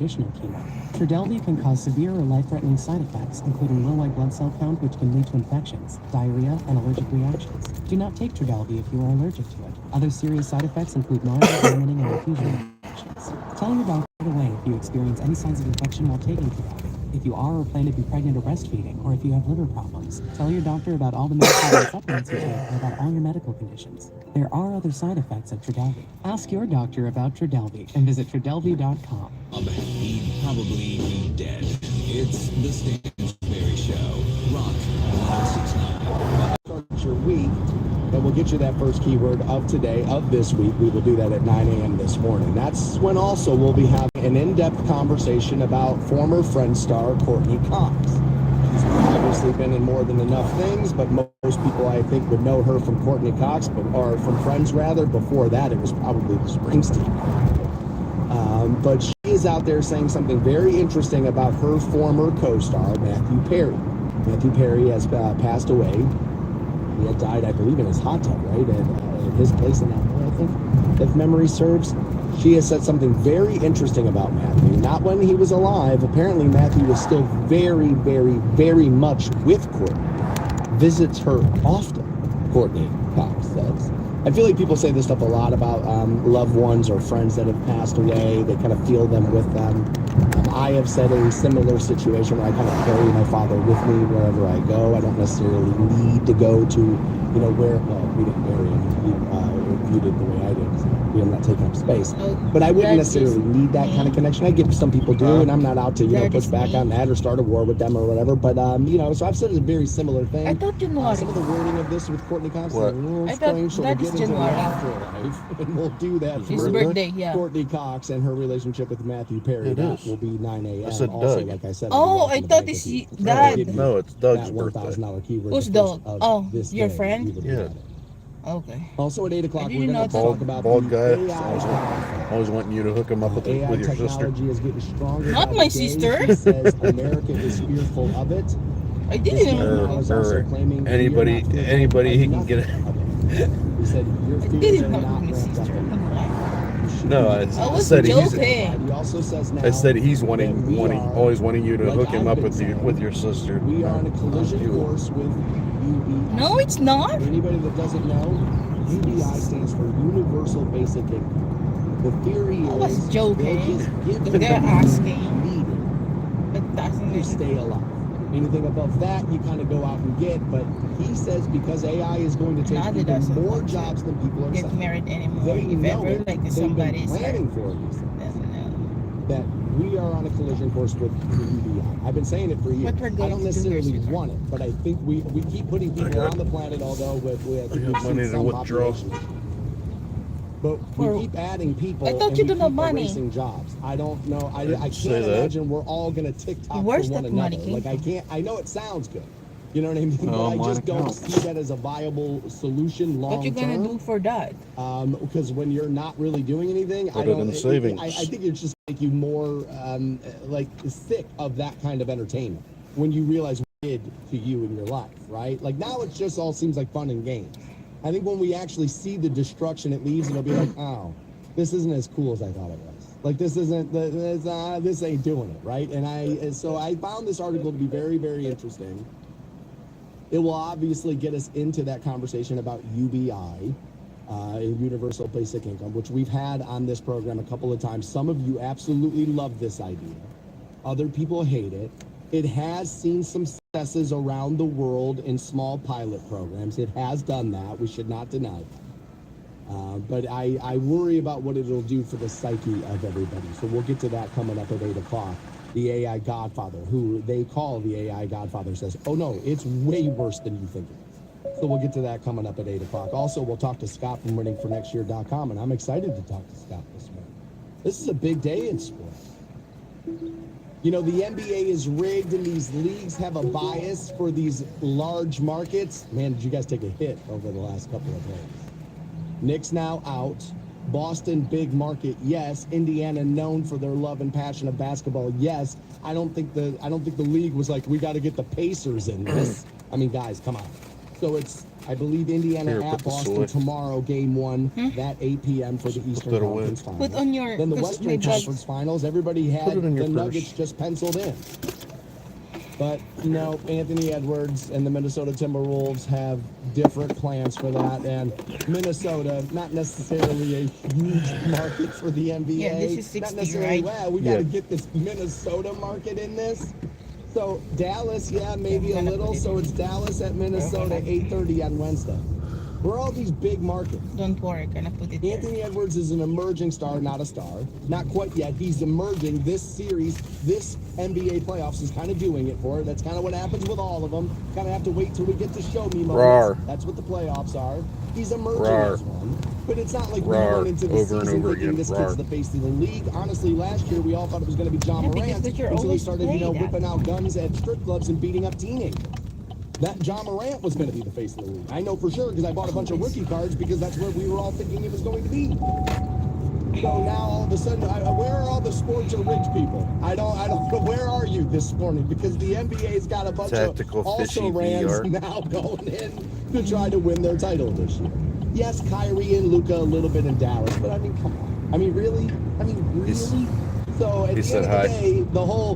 traditional chemo. Trodelvy can cause severe or life-threatening side effects, including low white blood cell count, which can lead to infections, diarrhea, and allergic reactions. Do not take Trodelvy if you are allergic to it. Other serious side effects include nausea, vomiting, and infusion reactions. Tell your doctor right away if you experience any signs of infection while taking Trodelvy. If you are or plan to be pregnant or breastfeeding, or if you have liver problems, tell your doctor about all the medication and supplements you take and about all your medical conditions. There are other side effects of Trodelvy. Ask your doctor about Trodelvy and visit Trodelvy.com. He'd probably be dead. It's the Stansberry Show. Rock 1069. Start your week, and we'll get you that first keyword of today, of this week. We will do that at 9 a.m. this morning. That's when also we'll be having an in-depth conversation about former Friends star Courtney Cox. She's obviously been in more than enough things, but most people, I think, would know her from Courtney Cox, or from Friends rather. Before that, it was probably the Springsteen. But she is out there saying something very interesting about her former co-star, Matthew Perry. Matthew Perry has passed away. He had died, I believe, in his hot tub, right? At his place in LA, I think, if memory serves. She has said something very interesting about Matthew. Not when he was alive. Apparently, Matthew was still very, very, very much with Courtney. Visits her often, Courtney Cox says. I feel like people say this stuff a lot about loved ones or friends that have passed away. They kind of feel them with them. I have said a similar situation where I kind of carry my father with me wherever I go. I don't necessarily need to go to, where, well, we didn't bury him. If you did the way I did. I'm not taking up space. But I wouldn't necessarily need that kind of connection. I get some people do, and I'm not out to, push back on that or start a war with them or whatever. But, so I've said it's a very similar thing. I thought January. Some of the wording of this with Courtney Cox is a little strange. So we'll get into the afterlife, and we'll do that. His birthday, yeah. Courtney Cox and her relationship with Matthew Perry. That will be 9 a.m. I said also, Doug. like I said. Oh, I thought it's Dad. No, it's Doug's birthday. $1,000 keyword. Who's Doug? Oh, your friend? Yeah. Okay. Also at 8 o'clock, we're going to talk about bald the guy. AI. Always wanting you to hook him up with your sister. Technology is getting stronger. Not my sister. She says America is fearful of it. I didn't Or anybody he can get. He said your fears are not ramped up. No, I was said joking. He also says now. I said he's always wanting you to hook him up with your sister. We are on a collision course with UBI. No, it's not. For anybody that doesn't know, UBI stands for Universal Basic Income. The theory is I was joking. They're asking. Needed But that's to stay alive. Anything above that, you kind of go out and get. But he says because AI is going to take even more jobs than people are get saying. married anymore. They If know ever it. like They've somebody been planning for it. doesn't know. That we are on a collision course with the UBI. I've been saying it for years. What we're I going don't to do necessarily is want it, but I think we keep putting people on the planet, although I think we've money seen to some withdraw. population. But we keep adding people I thought and you we don't keep have money. erasing jobs. I don't know. I can't say that. imagine we're all going to TikTok Where's for one that money another. came I know it sounds good. You know what I mean? But I just don't see that as a viable solution long term. What you gonna do for that? Because when you're not really doing anything, Put it in savings. I think it just make you more sick of that kind of entertainment when you realize what it did to you in your life, right? Like now it just all seems like fun and games. I think when we actually see the destruction it leaves, it'll be like, oh, this isn't as cool as I thought it was. Like this isn't this ain't doing it, right? And so I found this article to be very, very interesting. It will obviously get us into that conversation about UBI, Universal Basic Income, which we've had on this program a couple of times. Some of you absolutely love this idea. Other people hate it. It has seen some successes around the world in small pilot programs. It has done that. We should not deny that. But I worry about what it'll do for the psyche of everybody. So we'll get to that coming up at 8 o'clock. The AI Godfather, who they call the AI Godfather, says, oh no, it's way worse than you think it is. So we'll get to that coming up at 8 o'clock. Also, we'll talk to Scott from winningfornextyear.com, and I'm excited to talk to Scott this morning. This is a big day in sports. You know, the NBA is rigged, and these leagues have a bias for these large markets. Man, did you guys take a hit over the last couple of days? Knicks now out. Boston, big market, yes. Indiana, known for their love and passion of basketball, yes. I don't think the league was like, we got to get the Pacers in this. I mean, guys, come on. So it's, I believe, Indiana Here, at put the Boston soy. tomorrow, game 1, that 8 p.m. for the Eastern that away. Conference Finals. Put on your. Then the 'cause Western my bag- Conference Finals, everybody had Put it in your the purse. Nuggets just penciled in. But no, Anthony Edwards and the Minnesota Timberwolves have different plans for that. And Minnesota, not necessarily a huge market for the NBA. Yeah, this is 60, not necessarily, right? well, we got to get this Minnesota market in this. So Dallas, yeah, maybe a little. So it's Dallas at Minnesota, 8:30 on Wednesday. We're all these big markets. Don't worry, gonna put it there. Anthony Edwards is an emerging star, not a star. Not quite yet. He's emerging. This series, this NBA playoffs is kind of doing it for it. That's kind of what happens with all of them. Kind of have to wait till we get to show me moments. Rawr. That's what the playoffs are. He's emerging Rawr. as one. But it's not like we Rawr. went into the Over and season over thinking again. this Rawr. kid's the face of the league. Honestly, last year we all thought it was going to be John Yeah, because Morant but you're until he always started, playing that. whipping out guns at strip clubs and beating up teenagers. That John Morant was going to be the face of the league. I know for sure because I bought a bunch of rookie cards because that's where we were all thinking it was going to be. So now all of a sudden, where are all the sports or rich people? I don't know. Where are you this morning? Because the NBA's got a bunch Tactical of also fishy rans VR. now going in to try to win their title this year. Yes, Kyrie and Luka a little bit in Dallas, but I mean, come on. I mean, really? So at he the said end of the hi. day, the whole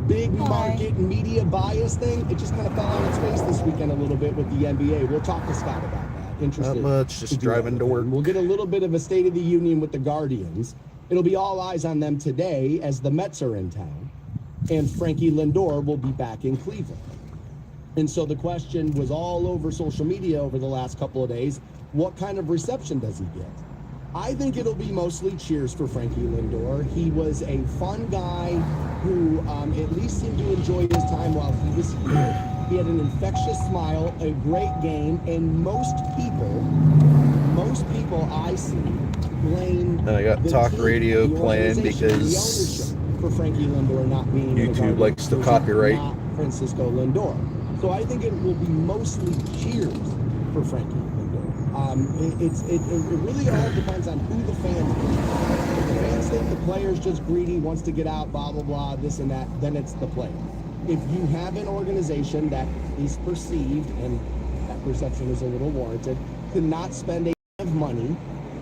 big Hi. market media bias thing, it just kind of fell on its face this weekend a little bit with the NBA. We'll talk to Scott about that. Interested. Not much, just to do driving that to with work. him. We'll get a little bit of a State of the Union with the Guardians. It'll be all eyes on them today as the Mets are in town, and Frankie Lindor will be back in Cleveland. And so the question was all over social media over the last couple of days, what kind of reception does he get? I think it'll be mostly cheers for Frankie Lindor. He was a fun guy who at least seemed to enjoy his time while he was here. He had an infectious smile, a great game, and most people I see blame And I got the talk team, radio the playing organization, the because ownership for Frankie Lindor not being in the YouTube Guardians likes to jersey, copyright. not Francisco Lindor. So I think it will be mostly cheers for Frankie Lindor. It really all depends on who the fans are. If the fans think the player's just greedy, wants to get out, blah, blah, blah, this and that, then it's the player. If you have an organization that is perceived, and that perception is a little warranted, to not spend a lot of money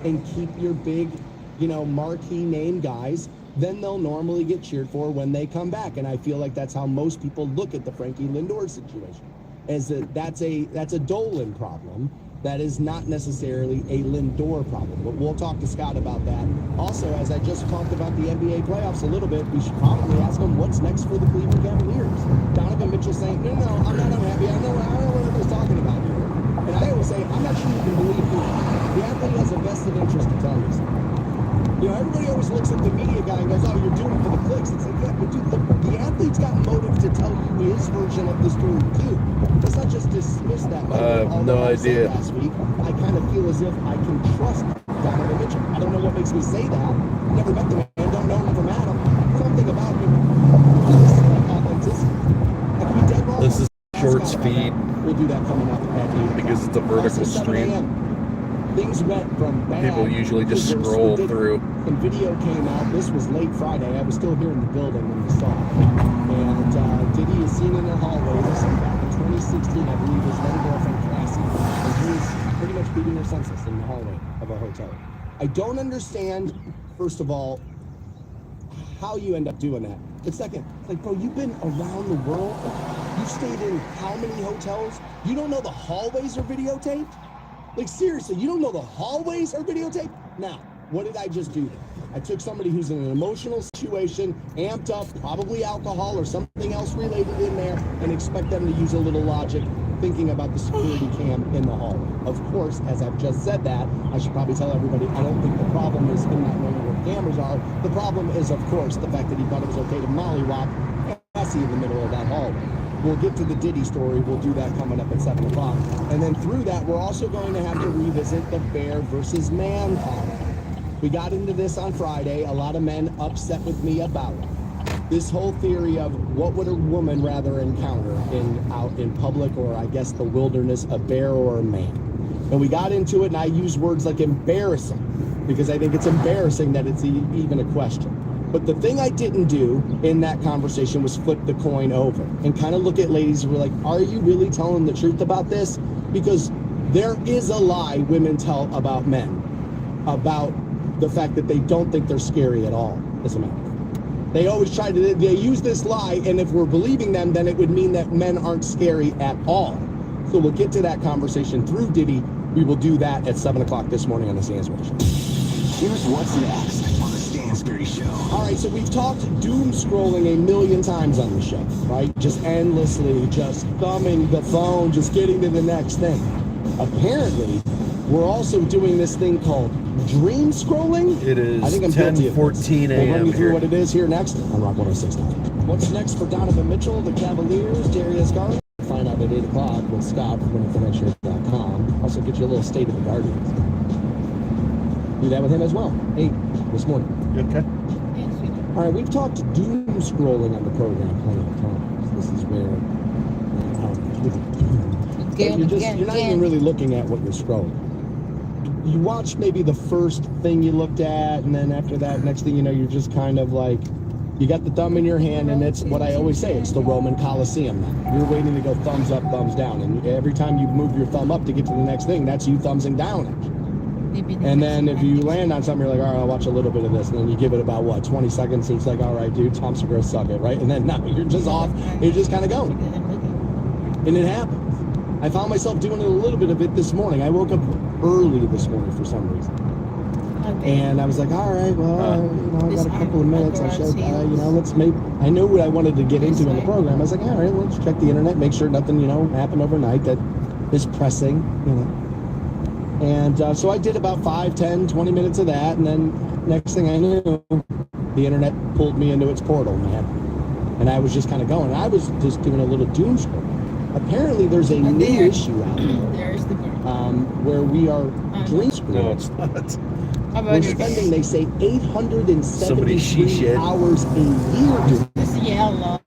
and keep your big, marquee name guys, then they'll normally get cheered for when they come back. And I feel like that's how most people look at the Frankie Lindor situation. As that's a Dolan problem. That is not necessarily a Lindor problem, but we'll talk to Scott about that. Also, as I just talked about the NBA playoffs a little bit, we should probably ask him what's next for the Cleveland Cavaliers. Donovan Mitchell saying, no, I'm not unhappy. I know what everybody's talking about here. And I always say, I'm not sure you can believe me. The athlete has a vested interest to tell you something. Everybody always looks at the media guy and goes, oh, you're doing it for the clicks. It's like, yeah, but dude, the athlete's got motive to tell you his version of the story, too. Let's not just dismiss that. No idea. Last week, I kind of feel as if I can trust Donovan Mitchell. I don't know what makes me say that. Never met the man, don't know him from Adam. Something about him is authenticity. I could be dead wrong. This is short Scott about speed that. We'll do that coming up at 8 because it's a vertical Also, 7 stream. a.m. Things went from bad People usually just to worse. scroll We did- through. Some video came out. This was late Friday. I was still here in the building when we saw it. And Diddy is seen in the hallways. Back in 2016, I believe his then girlfriend Cassie, and he was pretty much beating her senseless in the hallway of a hotel. I don't understand, first of all, how you end up doing that. But second, like, bro, you've been around the world. You've stayed in how many hotels? You don't know the hallways are videotaped? Like, seriously, you don't know the hallways are videotaped? Now, what did I just do there? I took somebody who's in an emotional situation, amped up, probably alcohol or something else related in there, and expect them to use a little logic, thinking about the security cam in the hallway. Of course, as I've just said that, I should probably tell everybody, I don't think the problem is him not knowing where the cameras are. The problem is, of course, the fact that he thought it was okay to mollywop Cassie in the middle of that hallway. We'll get to the Diddy story. We'll do that coming up at 7 o'clock. And then through that, we're also going to have to revisit the bear versus man comment. We got into this on Friday. A lot of men upset with me about it. This whole theory of what would a woman rather encounter out in public, or I guess the wilderness, a bear or a man. And we got into it, and I use words like embarrassing, because I think it's embarrassing that it's even a question. But the thing I didn't do in that conversation was flip the coin over and kind of look at ladies who were like, are you really telling the truth about this? Because there is a lie women tell about men, about the fact that they don't think they're scary at all, as a matter of fact. They always they use this lie, and if we're believing them, then it would mean that men aren't scary at all. So we'll get to that conversation through Diddy. We will do that at 7 o'clock this morning on the Stansbury Show. Here's what's next on the Stansbury Show. All right, so we've talked doom scrolling a million times on the show, right? Just endlessly, just thumbing the phone, just getting to the next thing. Apparently, we're also doing this thing called dream scrolling. It is I think I'm guilty of this. 10:14 We'll run a.m. you through here. what it is here next on Rock 106.9. What's next for Donovan Mitchell, the Cavaliers, Darius Garland? Find out at 8 o'clock with Scott from WinFinancial.com. Also get you a little state of the Guardians. Do that with him as well. 8 this morning. Okay. All right, we've talked doom scrolling on the program plenty of times. This is where you're not even really looking at what you're scrolling. You watch maybe the first thing you looked at, and then after that, next thing you know, you're just kind of like, you got the thumb in your hand, and it's what I always say, it's the Roman Colosseum now. You're waiting to go thumbs up, thumbs down, and every time you move your thumb up to get to the next thing, that's you thumbsing down at you. And then if you land on something, you're like, all right, I'll watch a little bit of this. And then you give it about, 20 seconds. And it's like, all right, dude, Tom's gonna suck it, right? And then now you're just off. You're just kind of going. And it happens. I found myself doing a little bit of it this morning. I woke up early this morning for some reason. And I was like, all right, well, I got a couple of minutes. I should, let's make, I knew what I wanted to get into in the program. I was like, all right, let's check the internet, make sure nothing, happened overnight that is pressing, And so I did about 5, 10, 20 minutes of that, and then next thing I knew, the internet pulled me into its portal, man. And I was just kind of going. I was just doing a little doom scroll. Apparently, there's a new issue out there where we are dream scrolling. No, it's not. We're spending, they say, 873 she-shed. hours a year doing It's yellow.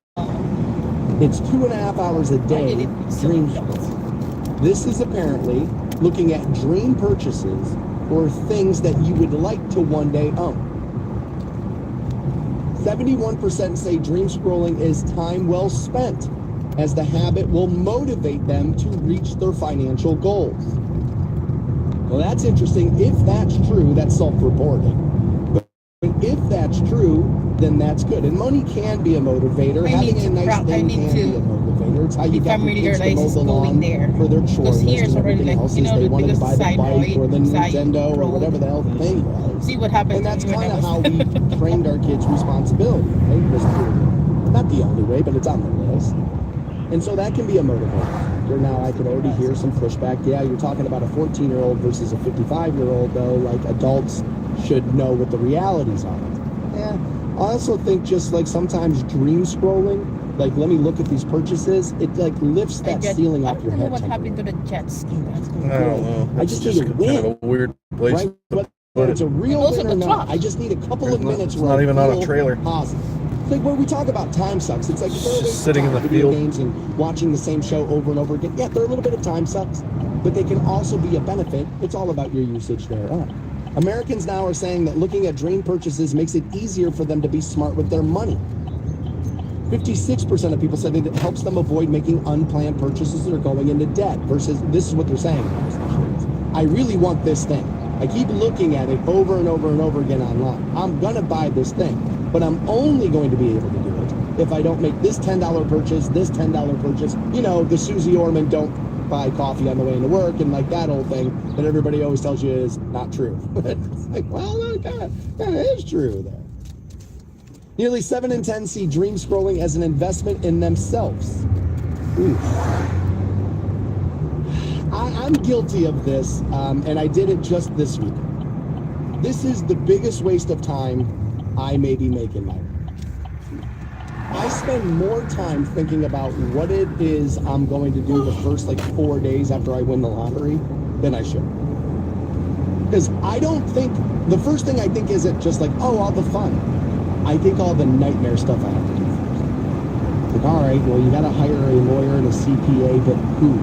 It's 2.5 hours a day dream scrolling. This is apparently looking at dream purchases or things that you would like to one day own. 71% say dream scrolling is time well spent, as the habit will motivate them to reach their financial goals. Well, that's interesting. If that's true, that's self-reporting. But if that's true, then that's good. And money can be a motivator. Having a nice thing can be a motivator. It's how you got your kids to mow the lawn for their chores and everything else. Is they wanted to buy the bike or the Nintendo or whatever the hell the thing was. See what happens. And that's kind of how we trained our kids' responsibility. Right? Not the only way, but it's on the list. And so that can be a motivator. Now I could already hear some pushback. Yeah, you're talking about a 14-year-old versus a 55-year-old, though. Like, adults should know what the realities are. Yeah. I also think just like sometimes dream scrolling, like let me look at these purchases, it like lifts that ceiling off your head. I don't know what happened to the jet ski. I don't know. I just need a kind win. of a weird place. Right? To Whether it's a real And win also or the not, truck. I just need a couple of minutes. It's not even on a trailer. Positive. It's like when we talk about time sucks, it's like they're Just sitting in the video field. games and watching the same show over and over again. Yeah, they're a little bit of time sucks, but they can also be a benefit. It's all about your usage thereof. Americans now are saying that looking at dream purchases makes it easier for them to be smart with their money. 56% of people said that it helps them avoid making unplanned purchases that are going into debt, versus this is what they're saying. I really want this thing. I keep looking at it over and over and over again online. I'm going to buy this thing, but I'm only going to be able to do it if I don't make this $10 purchase, this $10 purchase. The Susie Orman don't buy coffee on the way into work and like that old thing that everybody always tells you is not true. It's like, well, that is true there. Nearly 7 in 10 see dream scrolling as an investment in themselves. I'm guilty of this, and I did it just this week. This is the biggest waste of time I may be making my life. I spend more time thinking about what it is I'm going to do the first 4 days after I win the lottery than I should. Because I don't think, the first thing I think isn't just all the fun. I think all the nightmare stuff I have to do first. Like, all right, well, you got to hire a lawyer and a CPA, but who?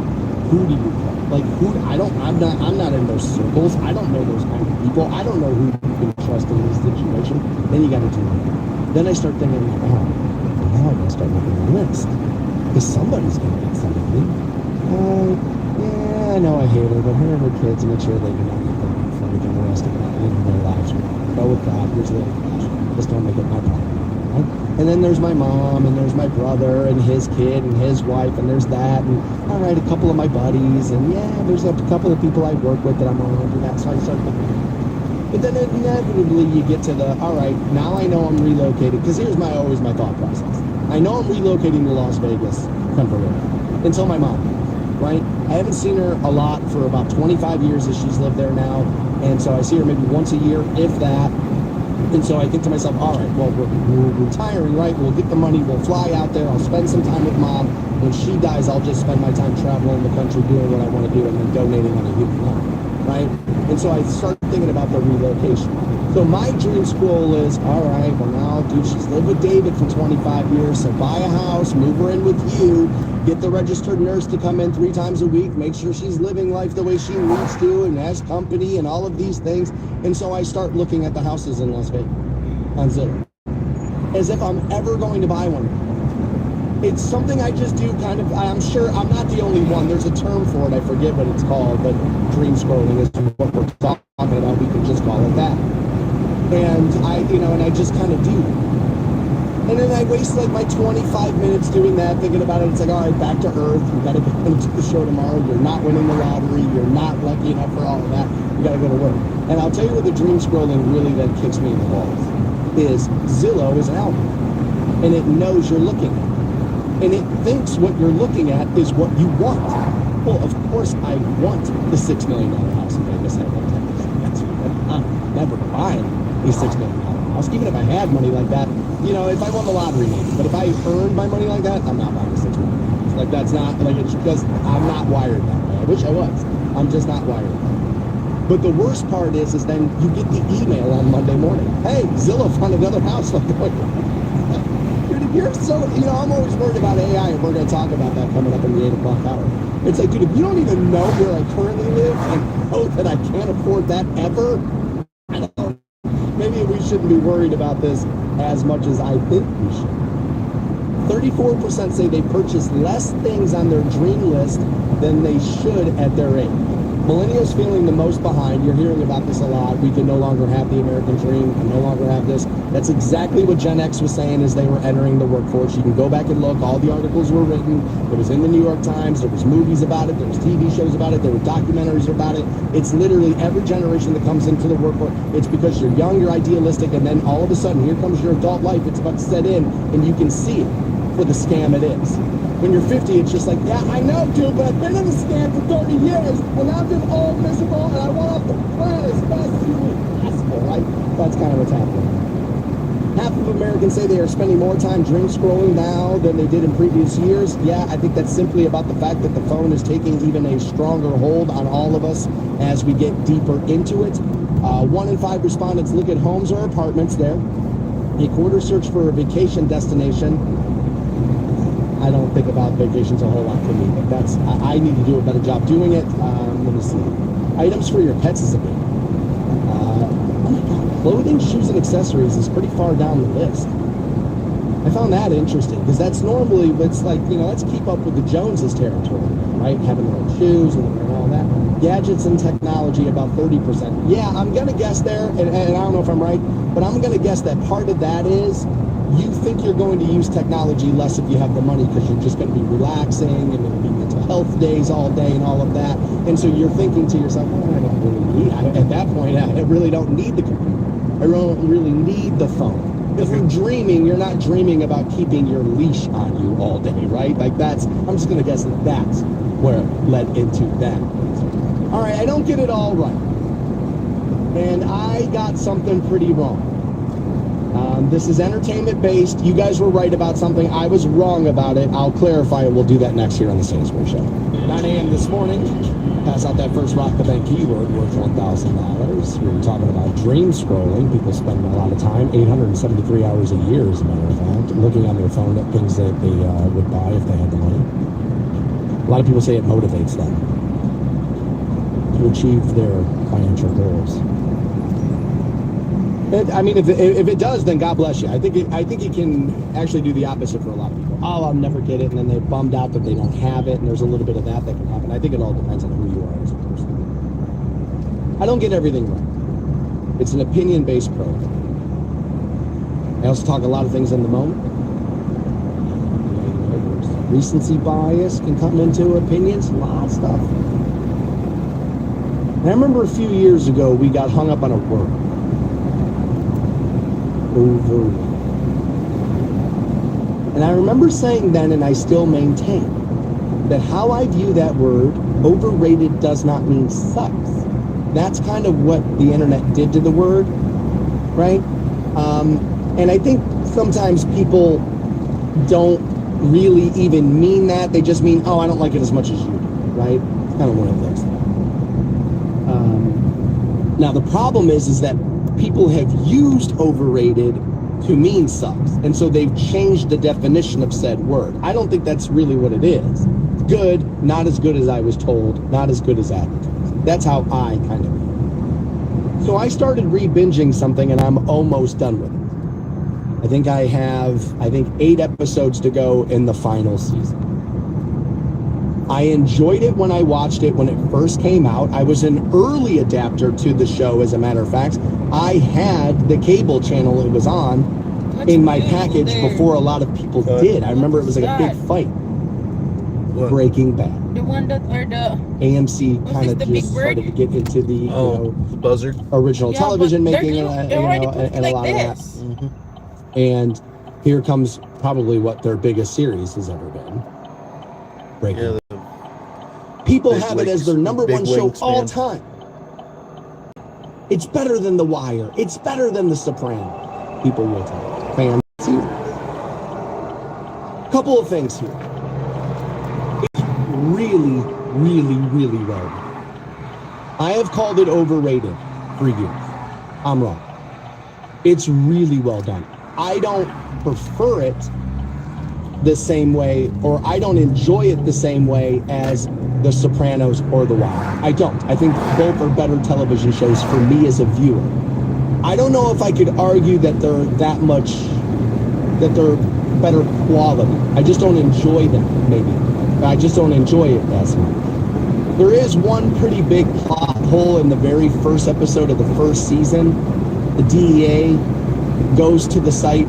Who do you call? I'm not in those circles. I don't know those kind of people. I don't know who you can trust in this situation. Then you got to do it. Then I start thinking, now I got to start making a list. Because somebody's going to get something. Yeah, I know I hate her, but her and her kids make sure they can only think before we can the rest of their lives. Go with God. Here's the just don't make it my problem. Right? And then there's my mom, and there's my brother, and his kid, and his wife, and there's that, and all right, a couple of my buddies, and yeah, there's a couple of people I work with that I'm around, and that, so I start thinking. But then inevitably you get to the, all right, now I know I'm relocated, because here's always my thought process. I know I'm relocating to Las Vegas temporarily, until my mom, right? I haven't seen her a lot for about 25 years as she's lived there now, and so I see her maybe once a year, if that. And so I think to myself, all right, well, we're retiring, right? We'll get the money, we'll fly out there, I'll spend some time with mom. When she dies, I'll just spend my time traveling the country, doing what I want to do, and then donating on a human level, right? And so I start thinking about the relocation. So my dream school is, all right, well now, dude, she's lived with David for 25 years, so buy a house, move her in with you, get the registered nurse to come in 3 times a week, make sure she's living life the way she needs to and has company and all of these things. And so I start looking at the houses in Las Vegas on Zillow, as if I'm ever going to buy one. It's something I just do kind of, I'm sure I'm not the only one. There's a term for it. I forget what it's called, but dream scrolling is what we're talking about. We can just call it that. And I just kind of do. And then I waste like my 25 minutes doing that, thinking about it. It's like, all right, back to earth. You got to go into the show tomorrow. You're not winning the lottery. You're not lucky enough for all of that. You got to go to work. And I'll tell you what the dream scrolling really then kicks me in the balls is Zillow is an algorithm, and it knows you're looking at it. And it thinks what you're looking at is what you want. Well, of course I want the $6 million house in Vegas. That's I'm never buying a $6 million house, even if I had money like that. If I won the lottery, maybe. But if I earned my money like that, I'm not buying a $6 million house. Like, that's not, like, it's because I'm not wired that way. I wish I was. I'm just not wired that way. But the worst part is then you get the email on Monday morning. Hey, Zillow found another house. Like, dude, you're so, I'm always worried about AI, and we're going to talk about that coming up in the 8 o'clock hour. It's like, dude, if you don't even know where I currently live and know that I can't afford that ever, I don't know. Maybe we shouldn't be worried about this as much as I think we should. 34% say they purchase less things on their dream list than they should at their age. Millennials feeling the most behind. You're hearing about this a lot. We can no longer have the American dream. We can no longer have this. That's exactly what Gen X was saying as they were entering the workforce. You can go back and look. All the articles were written. It was in the New York Times. There was movies about it. There was TV shows about it. There were documentaries about it. It's literally every generation that comes into the workforce. It's because you're young, you're idealistic, and then all of a sudden, here comes your adult life. It's about to set in, and you can see it for the scam it is. When you're 50, it's just like, yeah, I know, dude, but I've been in the scam for 30 years, and now I'm just all miserable, and I want off the planet as fast as humanly possible, right? That's kind of what's happening. Half of Americans say they are spending more time dream scrolling now than they did in previous years. Yeah, I think that's simply about the fact that the phone is taking even a stronger hold on all of us as we get deeper into it. 1 in 5 respondents look at homes or apartments there. A quarter search for a vacation destination. I don't think about vacations a whole lot for me, but I need to do a better job doing it. Let me see. Items for your pets is a big one. Oh my God, clothing, shoes, and accessories is pretty far down the list. I found that interesting because that's normally, it's like, let's keep up with the Joneses territory, right? Having their own shoes and all that. Gadgets and technology, about 30%. Yeah, I'm going to guess there, and I don't know if I'm right, but I'm going to guess that part of that is you think you're going to use technology less if you have the money because you're just going to be relaxing and it'll be mental health days all day and all of that. And so you're thinking to yourself, well, I don't really need, at that point, I really don't need the computer. I don't really need the phone. If you're dreaming, you're not dreaming about keeping your leash on you all day, right? Like I'm just going to guess that that's where it led into that. All right, I don't get it all right. And I got something pretty wrong. This is entertainment-based. You guys were right about something. I was wrong about it. I'll clarify, and we'll do that next year on the Sainsbury Show. 9 a.m. this morning, pass out that first Rock the Bank keyword worth $1,000. We were talking about dream scrolling. People spend a lot of time, 873 hours a year, as a matter of fact, looking on their phone at things that they would buy if they had the money. A lot of people say it motivates them to achieve their financial goals. I mean, if it does, then God bless you. I think it can actually do the opposite for a lot of people. Oh, I'll never get it, and then they're bummed out that they don't have it, and there's a little bit of that can happen. I think it all depends on who you are as a person. I don't get everything right. It's an opinion-based program. I also talk a lot of things in the moment. Recency bias can come into opinions, a lot of stuff. And I remember a few years ago, we got hung up on a word. Overrated. And I remember saying then, and I still maintain, that how I view that word, overrated, does not mean sucks. That's kind of what the internet did to the word, right? And I think sometimes people don't really even mean that. They just mean, oh, I don't like it as much as you do, right? It's kind of one of those things. Now, the problem is that people have used overrated to mean sucks. And so they've changed the definition of said word. I don't think that's really what it is. Good, not as good as I was told, not as good as advertised. That's how I kind of view it. So I started re-binging something, and I'm almost done with it. I think I have 8 episodes to go in the final season. I enjoyed it when I watched it when it first came out. I was an early adapter to the show, as a matter of fact. I had the cable channel it was on in my package before a lot of people did. I remember it was like a big fight. What? Breaking Bad. The one that are the AMC Was kind this of the just big bird? started to get into the The buzzard. original Yeah, television but they're making doing- and, they're already and putting a like lot of that. this. And here comes probably what their biggest series has ever been. Breaking Yeah, Bad. People big have it as legs, their number big one show wingspan. all time. It's better than The Wire. It's better than The Sopranos. People will tell you. Fans. Couple of things here. It's really, really, really well done. I have called it overrated for years. I'm wrong. It's really well done. I don't prefer it the same way, or I don't enjoy it the same way as The Sopranos or The Wire. I don't. I think both are better television shows for me as a viewer. I don't know if I could argue that they're they're better quality. I just don't enjoy them, maybe. I just don't enjoy it as much. There is one pretty big plot hole in the very first episode of the first season. The DEA goes to the site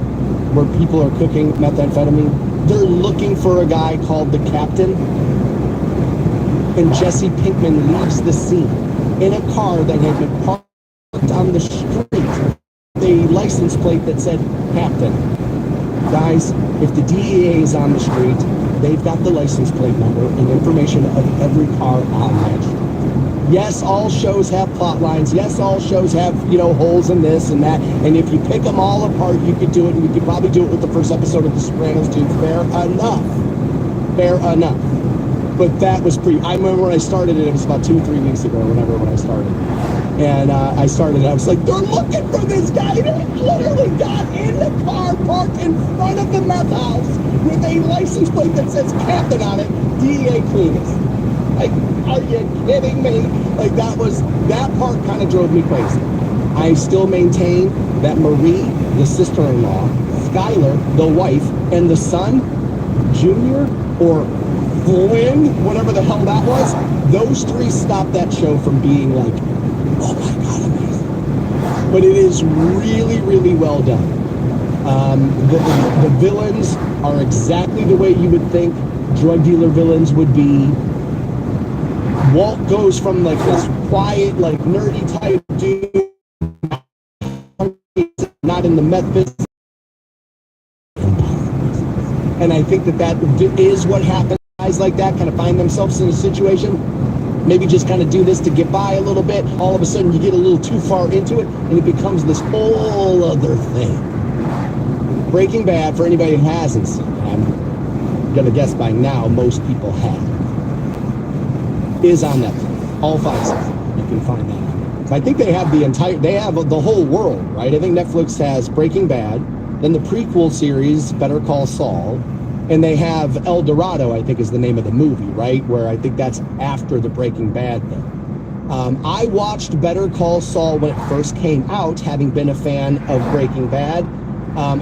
where people are cooking methamphetamine. They're looking for a guy called the Captain. And Jesse Pinkman leaves the scene in a car that had been parked on the street. A license plate that said Captain. Guys, if the DEA is on the street, they've got the license plate number and information of every car on that street. Yes, all shows have plot lines. Yes, all shows have, holes in this and that. And if you pick them all apart, you could do it. And you could probably do it with the first episode of The Sopranos too. Fair enough. Fair enough. But that was I remember when I started it was about 2-3 weeks ago, when I started. And I was like, they're looking for this guy. They literally got in the car parked in front of the meth house with a license plate that says Captain on it, DEA cleaners. Like, are you kidding me? Like, that part kind of drove me crazy. I still maintain that Marie, the sister-in-law, Skylar, the wife, and the son, Junior, or Flynn, whatever the hell that was, those 3 stopped that show from being like, oh my God, amazing. But it is really, really well done. The villains are exactly the way you would think drug dealer villains would be. Walt goes from like this quiet, like nerdy type dude, not in the meth business. And I think that is what happens. Guys like that kind of find themselves in a situation, maybe just kind of do this to get by a little bit. All of a sudden you get a little too far into it and it becomes this whole other thing. Breaking Bad, for anybody who hasn't seen it, I'm gonna guess by now most people have, is on Netflix. All 5 seasons. You can find that. So I think they have the whole world, right? I think Netflix has Breaking Bad, then the prequel series, Better Call Saul, and they have El Dorado, I think is the name of the movie, right? Where I think that's after the Breaking Bad thing. I watched Better Call Saul when it first came out, having been a fan of Breaking Bad.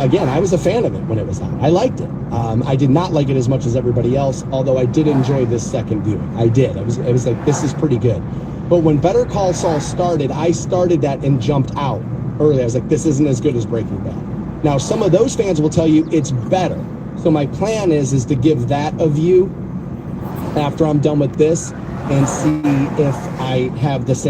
Again, I was a fan of it when it was out. I liked it. I did not like it as much as everybody else, although I did enjoy this second viewing. I did. It was like, this is pretty good. But when Better Call Saul started, I started that and jumped out early. I was like, this isn't as good as Breaking Bad. Now, some of those fans will tell you it's better. So my plan is to give that a view after I'm done with this and see if I have the same